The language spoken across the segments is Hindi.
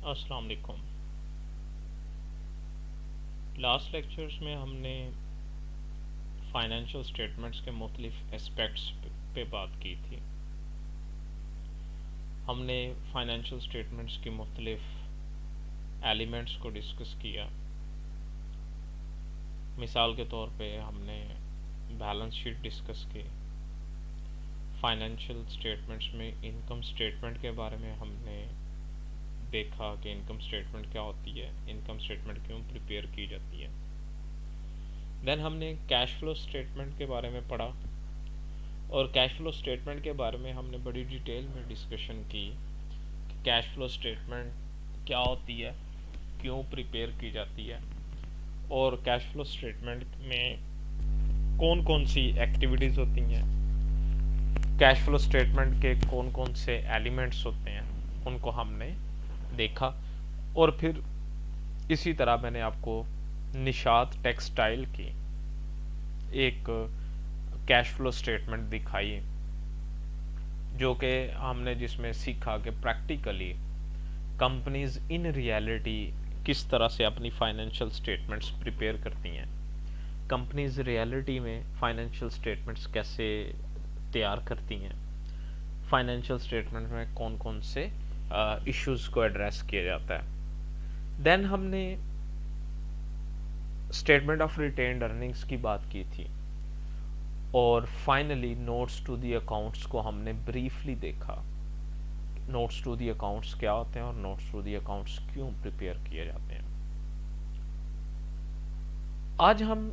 अस्सलाम वालेकुम। लास्ट लेक्चर्स में हमने फाइनेंशियल स्टेटमेंट्स के मुख्तलिफ एस्पेक्ट्स पे बात की थी। हमने फाइनेंशियल स्टेटमेंट्स की मुख्तलिफ एलिमेंट्स को डिस्कस किया। मिसाल के तौर पे हमने बैलेंस शीट डिस्कस की। फाइनेंशियल स्टेटमेंट्स में इनकम स्टेटमेंट के बारे में हमने देखा कि इनकम स्टेटमेंट क्या होती है, इनकम स्टेटमेंट क्यों प्रिपेयर की जाती है। देन हमने कैश फ्लो स्टेटमेंट के बारे में पढ़ा और कैश फ्लो स्टेटमेंट के बारे में हमने बड़ी डिटेल में डिस्कशन की कि कैश फ्लो स्टेटमेंट क्या होती है, क्यों प्रिपेयर की जाती है और कैश फ्लो स्टेटमेंट में कौन कौन सी एक्टिविटीज़ होती हैं, कैश फ्लो स्टेटमेंट के कौन कौन से एलिमेंट्स होते हैं उनको हमने देखा। और फिर इसी तरह मैंने आपको निशात टेक्सटाइल की एक कैश फ्लो स्टेटमेंट दिखाई, जो कि हमने जिसमें सीखा कि प्रैक्टिकली कंपनीज इन रियलिटी किस तरह से अपनी फाइनेंशियल स्टेटमेंट्स प्रिपेयर करती हैं, कंपनीज रियलिटी में फाइनेंशियल स्टेटमेंट्स कैसे तैयार करती हैं, फाइनेंशियल स्टेटमेंट में कौन कौन से इश्यूज़ को एड्रेस किया जाता है। देन हमने स्टेटमेंट ऑफ रिटेन्ड अर्निंग्स की बात की थी और finally notes to the accounts को हमने ब्रीफली देखा। नोट्स टू दी अकाउंट्स क्या होते हैं और नोट्स टू दी अकाउंट्स क्यों प्रिपेयर किए जाते हैं। आज हम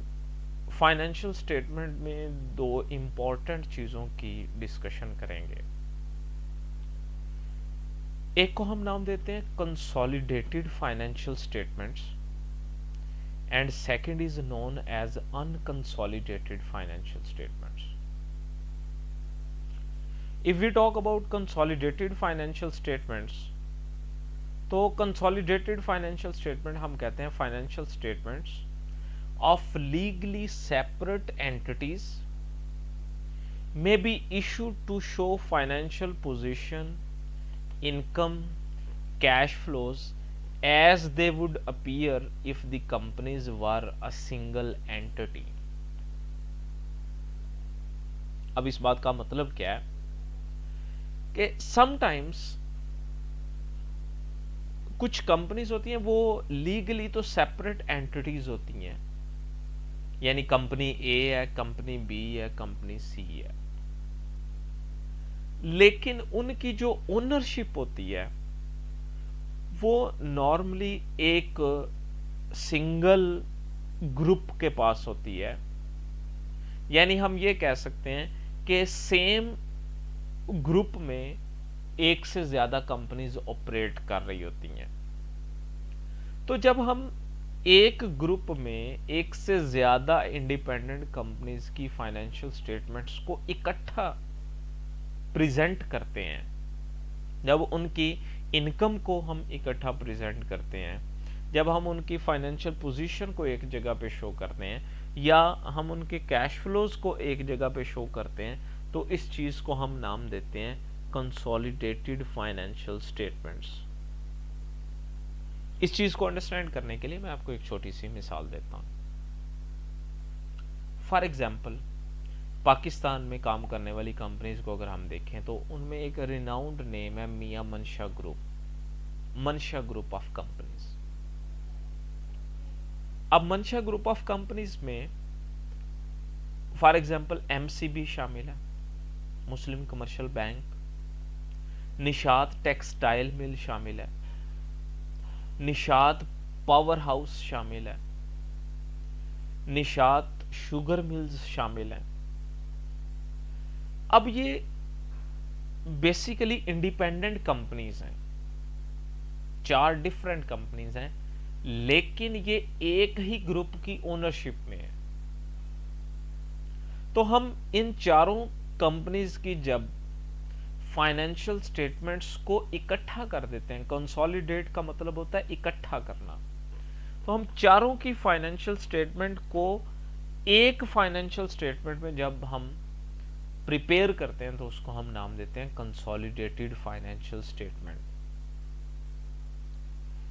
फाइनेंशियल स्टेटमेंट में दो इम्पॉर्टेंट चीज़ों की डिस्कशन करेंगे। एक को हम नाम देते हैं consolidated financial statements and second is known as unconsolidated financial statements. If we talk about consolidated financial statements, तो consolidated financial statement हम कहते हैं financial statements of legally separate entities may be issued to show financial position, income, cash flows as they would appear if the companies were a single entity. अब इस बात का मतलब क्या है कि समटाइम्स कुछ कंपनीज होती हैं वो लीगली तो सेपरेट एंटिटीज होती हैं, यानी कंपनी ए है, कंपनी बी है, कंपनी सी है, लेकिन उनकी जो ओनरशिप होती है वो नॉर्मली एक सिंगल ग्रुप के पास होती है। यानी हम ये कह सकते हैं कि सेम ग्रुप में एक से ज्यादा कंपनीज ऑपरेट कर रही होती हैं। तो जब हम एक ग्रुप में एक से ज्यादा इंडिपेंडेंट कंपनीज की फाइनेंशियल स्टेटमेंट्स को इकट्ठा प्रेजेंट करते हैं, जब उनकी इनकम को हम इकट्ठा प्रेजेंट करते हैं, जब हम उनकी फाइनेंशियल पोजीशन को एक जगह पे शो करते हैं या हम उनके कैश फ्लोज को एक जगह पे शो करते हैं, तो इस चीज को हम नाम देते हैं कंसोलिडेटेड फाइनेंशियल स्टेटमेंट्स। इस चीज को अंडरस्टैंड करने के लिए मैं आपको एक छोटी सी मिसाल देता हूं। फॉर एग्जाम्पल, पाकिस्तान में काम करने वाली कंपनीज को अगर हम देखें तो उनमें एक रिनाउंड नेम है मियां मंशा ग्रुप, मंशा ग्रुप ऑफ कंपनीज। अब मंशा ग्रुप ऑफ कंपनीज में फॉर एग्जांपल एमसीबी शामिल है, Muslim Commercial Bank, Nishat textile mill शामिल है, निशात पावर हाउस शामिल है, निशात शुगर मिल्स शामिल है। अब ये बेसिकली इंडिपेंडेंट कंपनीज हैं, 4 डिफरेंट कंपनीज हैं, लेकिन ये एक ही ग्रुप की ओनरशिप में है। तो हम इन चारों कंपनीज की जब फाइनेंशियल स्टेटमेंट्स को इकट्ठा कर देते हैं, कंसोलिडेट का मतलब होता है इकट्ठा करना, तो हम चारों की फाइनेंशियल स्टेटमेंट को एक फाइनेंशियल स्टेटमेंट में जब हम प्रिपेयर करते हैं तो उसको हम नाम देते हैं कंसोलिडेटेड फाइनेंशियल स्टेटमेंट।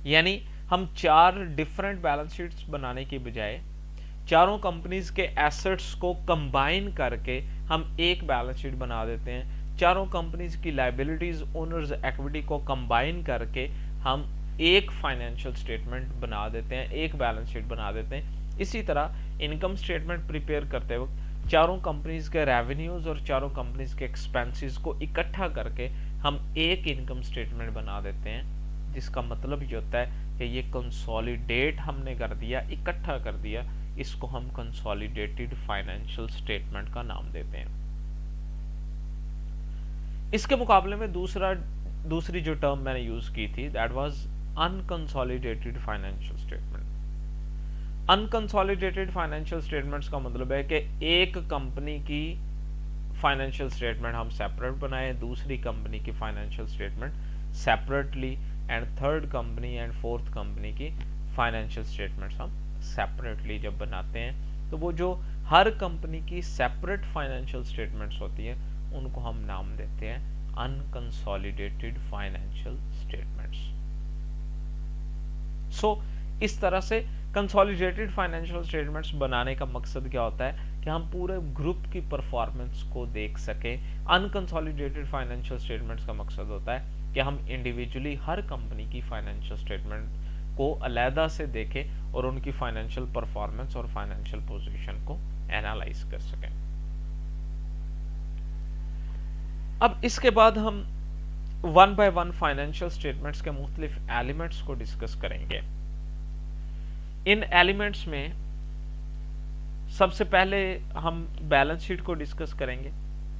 यानी हम 4 डिफरेंट बैलेंस शीट्स बनाने की बजाय चारों कंपनीज के एसेट्स को कंबाइन करके हम एक बैलेंस शीट बना देते हैं। चारों कंपनीज की लायबिलिटीज, ओनर्स इक्विटी को कंबाइन करके हम एक फाइनेंशियल स्टेटमेंट बना देते हैं, एक बैलेंस शीट बना देते हैं। इसी तरह इनकम स्टेटमेंट प्रिपेयर करते वक्त चारों कंपनीज के रेवेन्यूज और चारों कंपनीज के एक्सपेंसेस को इकट्ठा करके हम एक इनकम स्टेटमेंट बना देते हैं, जिसका मतलब ये होता है कि ये कंसोलिडेट हमने कर दिया, इकट्ठा कर दिया। इसको हम कंसोलिडेटेड फाइनेंशियल स्टेटमेंट का नाम देते हैं। इसके मुकाबले में दूसरी जो टर्म मैंने यूज की थी, that was unconsolidated financial statement. Unconsolidated financial statements का मतलब है कि एक कंपनी की फाइनेंशियल स्टेटमेंट हम सेपरेट बनाए, दूसरी कंपनी की financial statement separately, and third company and fourth company की फाइनेंशियल स्टेटमेंट्स हम सेपरेटली जब बनाते हैं, तो वो जो हर कंपनी की सेपरेट फाइनेंशियल स्टेटमेंट्स होती है उनको हम नाम देते हैं अनकंसोलिडेटेड फाइनेंशियल स्टेटमेंट्स। सो इस तरह से कंसोलिडेटेड फाइनेंशियल स्टेटमेंट्स बनाने का मकसद क्या होता है कि हम पूरे ग्रुप की परफॉर्मेंस को देख सकें। अनकंसोलिडेटेड फाइनेंशियल स्टेटमेंट्स का मकसद होता है कि हम इंडिविजुअली हर कंपनी की फाइनेंशियल स्टेटमेंट को अलहदा से देखें और उनकी फाइनेंशियल परफॉर्मेंस और फाइनेंशियल पोजीशन को एनालाइज कर सकें। अब इसके बाद हम one by one financial statements के मुख्तलिफ एलिमेंट्स को डिस्कस करेंगे। इन एलिमेंट्स में सबसे पहले हम बैलेंस शीट को डिस्कस करेंगे।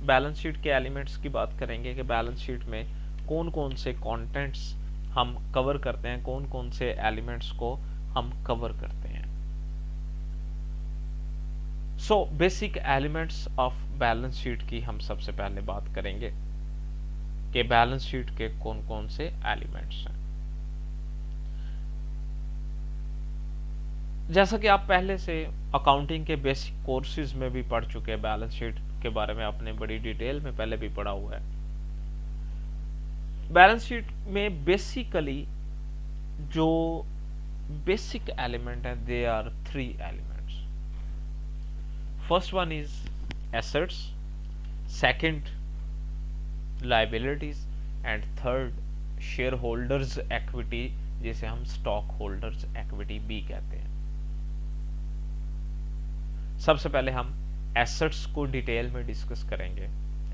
बैलेंस शीट के एलिमेंट्स की बात करेंगे कि बैलेंस शीट में कौन कौन से कंटेंट्स हम कवर करते हैं, कौन कौन से एलिमेंट्स को हम कवर करते हैं। So basic elements of balance sheet की हम सबसे पहले बात करेंगे कि बैलेंस शीट के कौन कौन से एलिमेंट्स हैं। जैसा कि आप पहले से अकाउंटिंग के बेसिक कोर्सेज में भी पढ़ चुके हैं, बैलेंस शीट के बारे में आपने बड़ी डिटेल में पहले भी पढ़ा हुआ है। बैलेंस शीट में बेसिकली जो बेसिक एलिमेंट है, they are 3 elements. First one is assets, second liabilities, and third shareholders equity, जिसे हम स्टॉक होल्डर्स इक्विटी भी कहते हैं। सबसे पहले हम एसेट्स को डिटेल में डिस्कस करेंगे,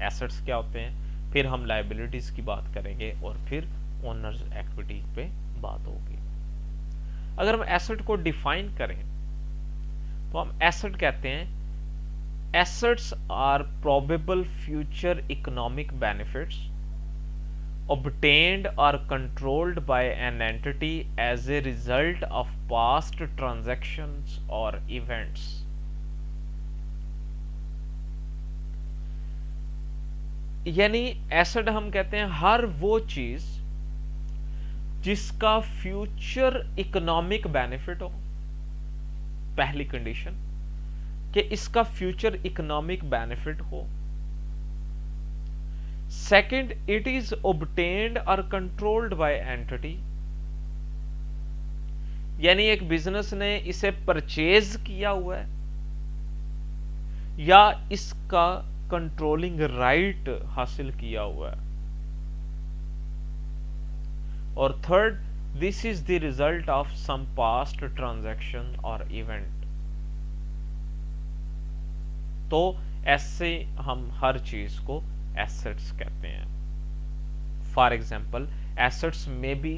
एसेट्स क्या होते हैं, फिर हम लायबिलिटीज की बात करेंगे और फिर ओनर्स इक्विटी पे बात होगी। अगर हम एसेट को डिफाइन करें तो हम एसेट कहते हैं, assets are probable future economic benefits obtained or controlled by an entity as a result of past transactions or events। यानी एसेट हम कहते हैं हर वो चीज जिसका फ्यूचर इकोनॉमिक बेनिफिट हो। पहली कंडीशन कि इसका फ्यूचर इकोनॉमिक बेनिफिट हो। सेकंड, इट इज ऑब्टेन्ड और कंट्रोल्ड बाय एंटिटी, यानी एक बिजनेस ने इसे परचेज किया हुआ है या इसका कंट्रोलिंग राइट हासिल किया हुआ है। और third, this is the result of some past transaction और इवेंट। तो ऐसे हम हर चीज को एसेट्स कहते हैं। फॉर एग्जाम्पल, एसेट्स में be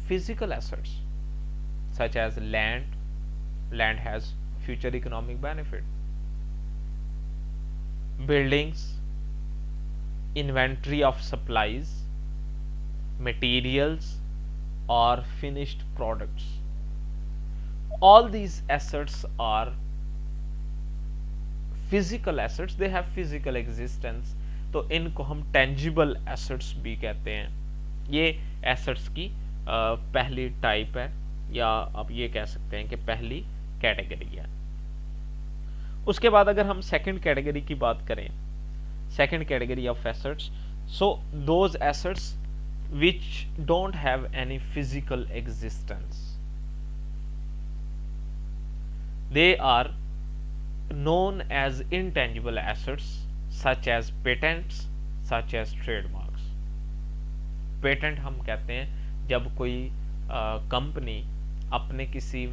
physical assets such as land, land has future economic benefit, buildings, inventory of supplies, materials or finished products, all these assets are physical assets, they have physical existence, तो इनको हम tangible assets भी कहते हैं। ये assets की पहली टाइप है, या आप ये कह सकते हैं कि पहली कैटेगरी है। उसके बाद अगर हम सेकंड कैटेगरी की बात करें, second category of assets, so those assets which don't have any physical existence. They are known as intangible assets such as patents, such as trademarks. Patent हम कहते हैं जब कोई कंपनी अपने किसी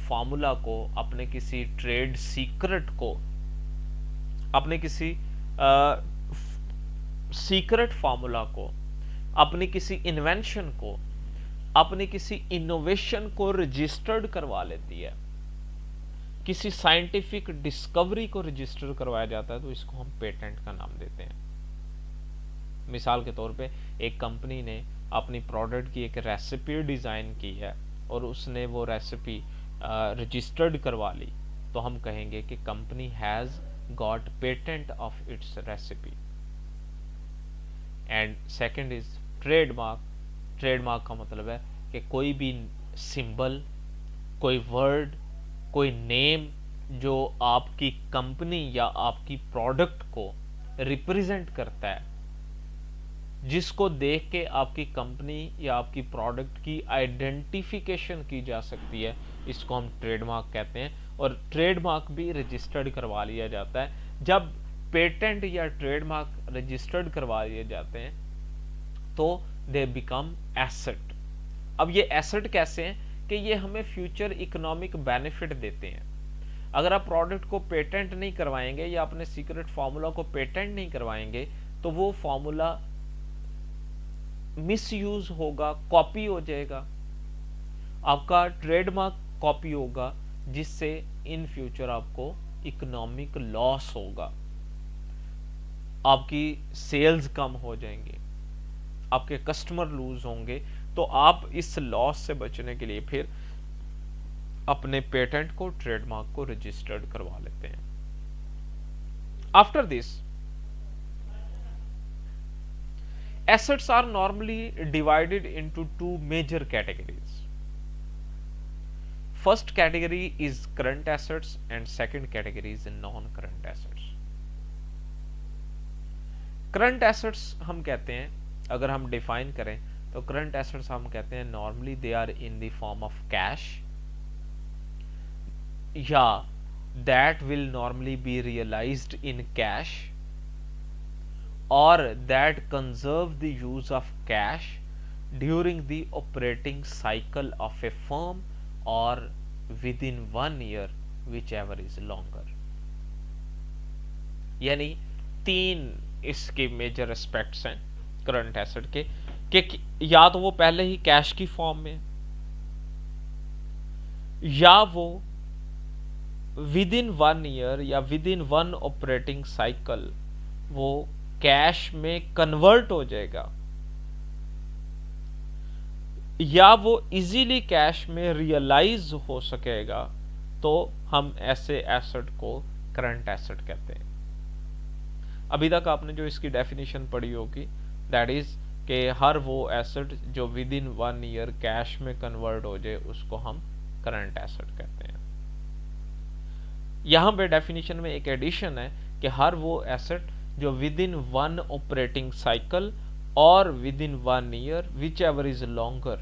फॉर्मूला को, अपने किसी ट्रेड सीक्रेट को, अपने किसी सीक्रेट फॉर्मूला को, अपनी किसी इन्वेंशन को, अपनी किसी इनोवेशन को रजिस्टर्ड करवा लेती है, किसी साइंटिफिक डिस्कवरी को रजिस्टर करवाया जाता है, तो इसको हम पेटेंट का नाम देते हैं। मिसाल के तौर पे एक कंपनी ने अपनी प्रोडक्ट की एक रेसिपी डिज़ाइन की है और उसने वो रेसिपी रजिस्टर्ड करवा ली, तो हम कहेंगे कि company has got patent of its recipe. And second is trademark. Trademark का मतलब है कि कोई भी सिंबल, कोई वर्ड, कोई नेम जो आपकी कंपनी या आपकी प्रोडक्ट को रिप्रेजेंट करता है, जिसको देख के आपकी कंपनी या आपकी प्रोडक्ट की आइडेंटिफिकेशन की जा सकती है, इसको हम ट्रेडमार्क कहते हैं। और ट्रेडमार्क भी रजिस्टर्ड करवा लिया जाता है। जब पेटेंट या ट्रेडमार्क रजिस्टर्ड करवा लिए जाते हैं तो दे बिकम एसेट। अब ये एसेट कैसे हैं कि ये हमें फ्यूचर इकोनॉमिक बेनिफिट देते हैं। अगर आप प्रोडक्ट को पेटेंट नहीं करवाएंगे या अपने सीक्रेट फार्मूला को पेटेंट नहीं करवाएंगे तो वो फार्मूला मिसयूज होगा, कॉपी हो जाएगा, आपका ट्रेडमार्क कॉपी होगा, जिससे इन फ्यूचर आपको इकोनॉमिक लॉस होगा, आपकी सेल्स कम हो जाएंगे, आपके कस्टमर लूज होंगे। तो आप इस लॉस से बचने के लिए फिर अपने पेटेंट को, ट्रेडमार्क को रजिस्टर्ड करवा लेते हैं। After this assets are normally divided into two major categories. First category is current assets and second category is non-current assets. Current assets हम कहते हैं, अगर हम डिफाइन करें तो current assets हम कहते हैं normally they are in the form of cash, या that will normally be realized in cash, or that conserve the use of cash during the operating cycle of a firm or within 1 year, whichever is longer. यानी तीन इसके मेजर एस्पेक्ट्स हैं करंट एसेट के, कि या तो वो पहले ही कैश की फॉर्म में, या वो विद इन 1 ईयर या विद इन 1 ऑपरेटिंग साइकिल वो कैश में कन्वर्ट हो जाएगा, या वो इजीली कैश में रियलाइज हो सकेगा, तो हम ऐसे एसेट को करंट एसेट कहते हैं। अभी तक आपने जो इसकी डेफिनेशन पढ़ी होगी, दैट इज कि हर वो एसेट जो विद इन 1 ईयर कैश में कन्वर्ट हो जाए उसको हम करंट एसेट कहते हैं। यहां पे डेफिनेशन में एक एडिशन है कि हर वो एसेट जो विद इन 1 ऑपरेटिंग साइकिल और with in 1 year which ever is longer,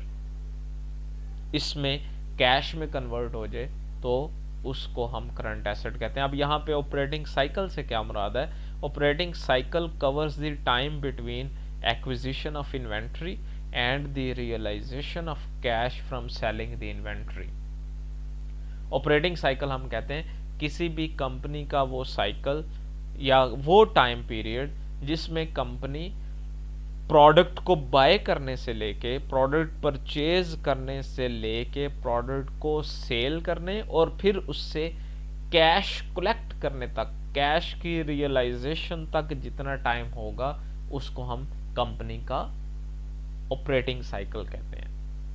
इसमें कैश में कन्वर्ट हो जाए तो उसको हम करंट एसेट कहते हैं। अब यहाँ पे ऑपरेटिंग साइकिल से क्या मुराद है? Operating cycle covers the time between acquisition of inventory and the realisation of cash from selling the inventory. Operating cycle हम कहते हैं किसी भी कंपनी का वो साइकिल या वो टाइम पीरियड जिसमें कंपनी प्रोडक्ट को बाय करने से लेके, प्रोडक्ट परचेज करने से लेके, प्रोडक्ट को सेल करने और फिर उससे कैश कलेक्ट करने तक, कैश की रियलाइजेशन तक जितना टाइम होगा उसको हम कंपनी का ऑपरेटिंग साइकिल कहते हैं।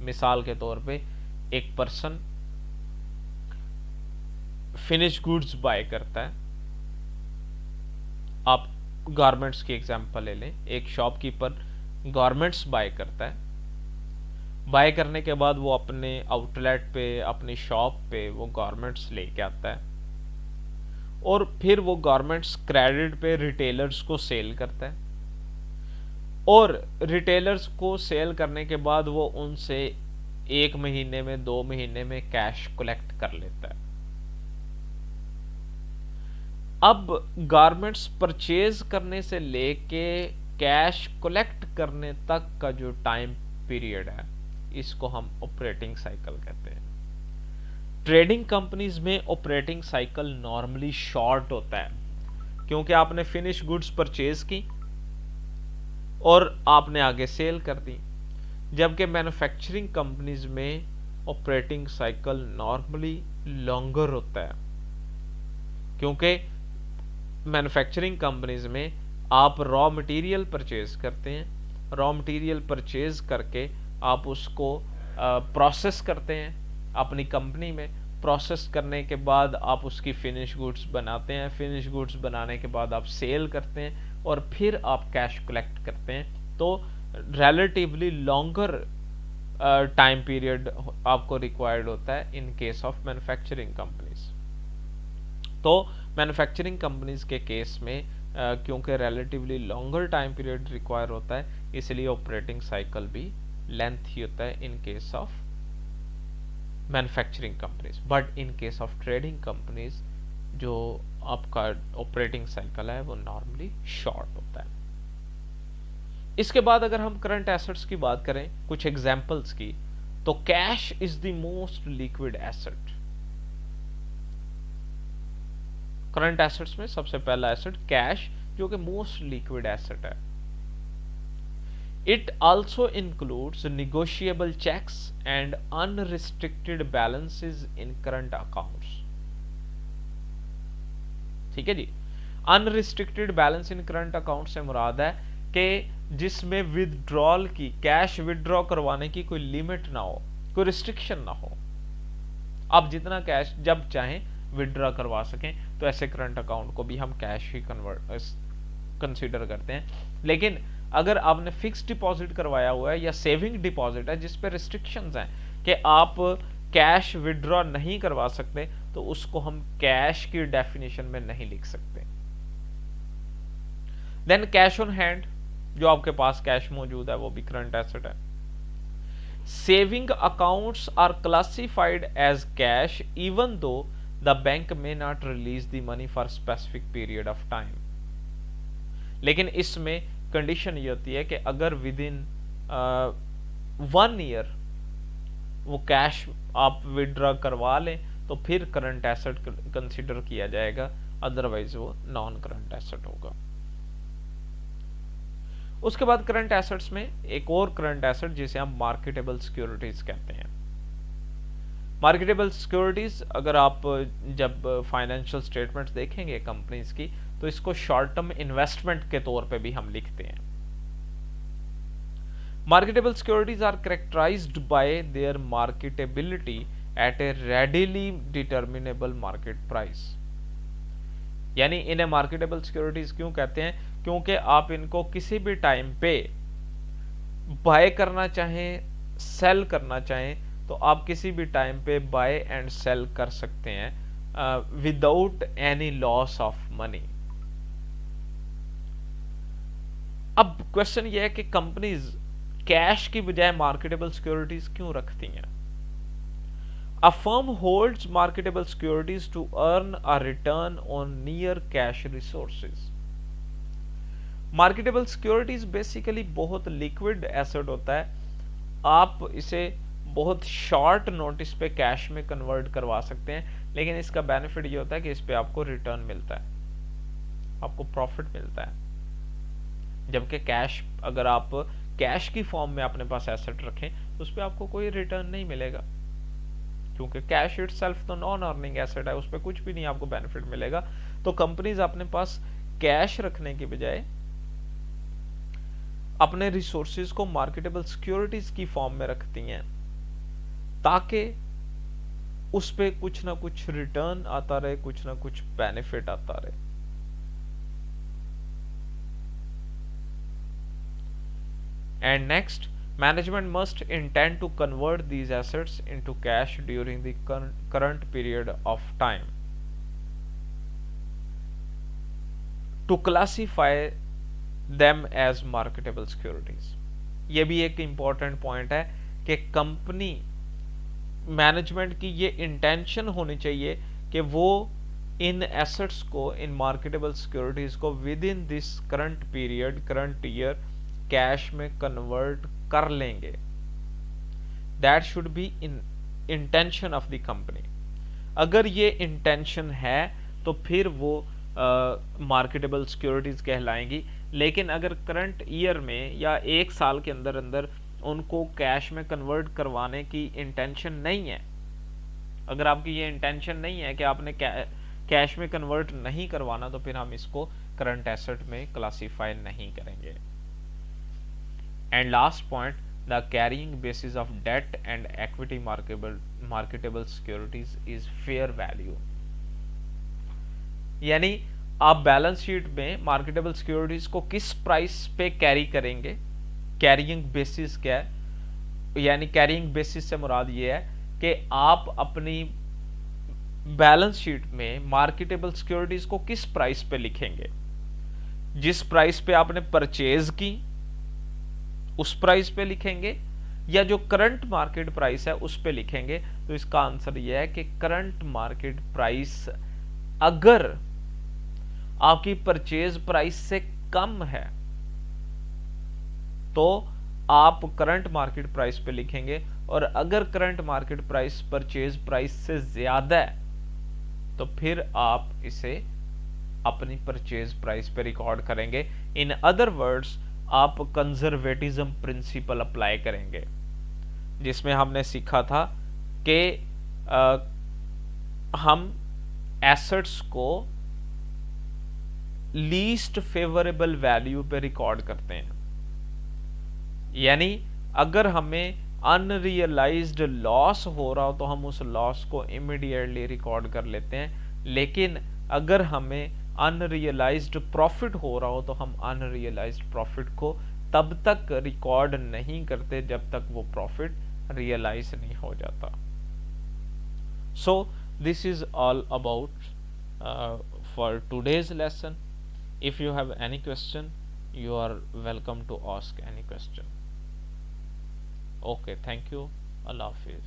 मिसाल के तौर पे एक पर्सन फिनिश गुड्स बाय करता है, आप गारमेंट्स की एग्जांपल ले लें, एक शॉपकीपर गारमेंट्स बाय करता है, बाय करने के बाद वो अपने आउटलेट पे, अपनी शॉप पे वो गारमेंट्स लेके आता है और फिर वो गारमेंट्स क्रेडिट पे रिटेलर्स को सेल करता है। और रिटेलर्स को सेल करने के बाद वो उनसे 1 महीने में 2 महीने में कैश कलेक्ट कर लेता है। अब गारमेंट्स परचेज करने से लेके कैश कलेक्ट करने तक का जो टाइम पीरियड है, इसको हम ऑपरेटिंग साइकिल कहते हैं। ट्रेडिंग कंपनीज में ऑपरेटिंग साइकिल नॉर्मली शॉर्ट होता है, क्योंकि आपने फिनिश गुड्स परचेज की और आपने आगे सेल कर दी। जबकि मैन्युफैक्चरिंग कंपनीज में ऑपरेटिंग साइकिल नॉर्मली लॉन्गर होता है, क्योंकि मैन्युफैक्चरिंग कंपनीज में आप रॉ मटेरियल परचेज करते हैं। रॉ मटेरियल परचेज करके आप उसको प्रोसेस करते हैं अपनी कंपनी में। प्रोसेस करने के बाद आप उसकी फिनिश गुड्स बनाते हैं। फिनिश गुड्स बनाने के बाद आप सेल करते हैं और फिर आप कैश कलेक्ट करते हैं। तो रिलेटिवली लॉन्गर टाइम पीरियड आपको रिक्वायर्ड होता है in case of manufacturing companies. तो मैन्युफैक्चरिंग कंपनीज के केस में क्योंकि relatively longer time period require होता है, इसलिए ऑपरेटिंग साइकिल भी लेंथी होता है in case of manufacturing companies. But in case of trading companies जो आपका ऑपरेटिंग साइकिल है वो नॉर्मली शॉर्ट होता है। इसके बाद अगर हम करंट एसेट्स की बात करें कुछ एग्जांपल्स की, तो cash is the most liquid asset. Current assets में सबसे पहला एसेट कैश, जो कि मोस्ट लिक्विड एसेट है। It also includes negotiable checks and unrestricted balances in current accounts। ठीक है जी। Unrestricted balance in current account से मुराद है कि जिसमें विदड्रॉल की, कैश विदड्रॉ करवाने की कोई लिमिट ना हो, कोई रिस्ट्रिक्शन ना हो। आप जितना कैश जब चाहें विदड्रॉ करवा सकें, तो ऐसे करंट अकाउंट को भी हम कैश ही कंसीडर करते हैं। लेकिन अगर आपने फिक्स डिपॉजिट करवाया हुआ है या सेविंग डिपॉजिट है जिस पे रिस्ट्रिक्शंस हैं कि आप कैश विदड्रॉ नहीं करवा सकते, तो उसको हम कैश की डेफिनेशन में नहीं लिख सकते। देन कैश ऑन हैंड, जो आपके पास कैश मौजूद है, वो भी करंट एसेट है। Saving accounts are classified as cash even though the bank में not release the money for specific period of time. लेकिन इसमें कंडीशन ये होती है कि अगर विद इन 1 ईयर वो कैश आप विदड्रॉ करवा लें तो फिर करंट एसेट कंसीडर किया जाएगा, अदरवाइज वो नॉन करंट एसेट होगा। उसके बाद करंट एसेट्स में एक और करंट एसेट जिसे हम मार्केटेबल सिक्योरिटीज कहते हैं। मार्केटेबल सिक्योरिटीज, अगर आप जब फाइनेंशियल स्टेटमेंट्स देखेंगे कंपनीज की, तो इसको शॉर्ट टर्म इन्वेस्टमेंट के तौर पे भी हम लिखते हैं। Marketable securities are characterised by their marketability at a readily determinable market price. यानी इन्हें मार्केटेबल सिक्योरिटीज क्यों कहते हैं? क्योंकि आप इनको किसी भी टाइम पे बाय करना चाहें, सेल करना चाहें, तो आप किसी भी टाइम पे बाय एंड सेल कर सकते हैं without any loss of money. अब क्वेश्चन यह है कि कंपनीज कैश की बजाय मार्केटेबल सिक्योरिटीज क्यों रखती हैं? A firm holds marketable securities to earn a return on near cash resources। Marketable securities basically बहुत लिक्विड एसेट होता है। आप इसे बहुत शॉर्ट नोटिस पे कैश में कन्वर्ट करवा सकते हैं, लेकिन इसका बेनिफिट ये होता है कि इस पे आपको रिटर्न मिलता है, आपको प्रॉफिट मिलता है। जबकि कैश, अगर आप कैश की फॉर्म में अपने पास एसेट रखें तो उस पर आपको कोई रिटर्न नहीं मिलेगा, क्योंकि कैश इटसेल्फ तो नॉन अर्निंग एसेट है, उस पर कुछ भी नहीं आपको बेनिफिट मिलेगा। तो कंपनीज अपने पास कैश रखने के बजाय अपने रिसोर्सेज को मार्केटेबल सिक्योरिटीज की फॉर्म में रखती हैं, ताकि उस पे कुछ ना कुछ रिटर्न आता रहे, कुछ ना कुछ बेनिफिट आता रहे। And next, management must intend to convert these assets into cash during the current period of time. To classify them as marketable securities. ये भी एक इम्पॉर्टेंट पॉइंट है कि कंपनी मैनेजमेंट की ये इंटेंशन होनी चाहिए कि वो इन एसेट्स को, इन मार्केटेबल सिक्योरिटीज को with in this current period, current year cash में कन्वर्ट कर लेंगे। That should be in intention of the company. अगर ये इंटेंशन है तो फिर वो मार्केटेबल सिक्योरिटीज कहलाएंगी। लेकिन अगर करंट ईयर में या एक साल के अंदर अंदर उनको कैश में कन्वर्ट करवाने की इंटेंशन नहीं है, अगर आपकी ये इंटेंशन नहीं है कि आपने कैश में कन्वर्ट नहीं करवाना, तो फिर हम इसको करंट एसेट में क्लासीफाई नहीं करेंगे। And last point, the carrying basis of debt and equity marketable securities is fair value. यानी आप बैलेंस शीट में मार्केटेबल सिक्योरिटीज को किस प्राइस पे कैरी करेंगे, कैरिंग बेसिस क्या है, यानी कैरिंग बेसिस से मुराद ये है कि आप अपनी बैलेंस शीट में मार्केटेबल सिक्योरिटीज को किस प्राइस पे लिखेंगे। जिस प्राइस पे आपने परचेज की उस प्राइस पे लिखेंगे, या जो करंट मार्केट प्राइस है उस पे लिखेंगे। तो इसका आंसर यह है कि करंट मार्केट प्राइस अगर आपकी परचेज प्राइस से कम है तो आप करंट मार्केट प्राइस पे लिखेंगे, और अगर current market price purchase price से ज्यादा है तो फिर आप इसे अपनी परचेज प्राइस पे रिकॉर्ड करेंगे। इन अदर वर्ड्स, आप कंजर्वेटिज्म प्रिंसिपल अप्लाई करेंगे, जिसमें हमने सीखा था कि हम एसेट्स को लीस्ट फेवरेबल वैल्यू पे रिकॉर्ड करते हैं। यानी अगर हमें अनरियलाइज्ड लॉस हो रहा हो तो हम उस लॉस को इमीडिएटली रिकॉर्ड कर लेते हैं, लेकिन अगर हमें अनरियलाइज्ड प्रॉफिट हो रहा हो तो हम अनरियलाइज्ड प्रॉफिट को तब तक रिकॉर्ड नहीं करते जब तक वो प्रॉफिट रियलाइज नहीं हो जाता। So this is all about for today's lesson. If you have any question, you are welcome to ask any question. Okay, thank you. Allah Hafiz.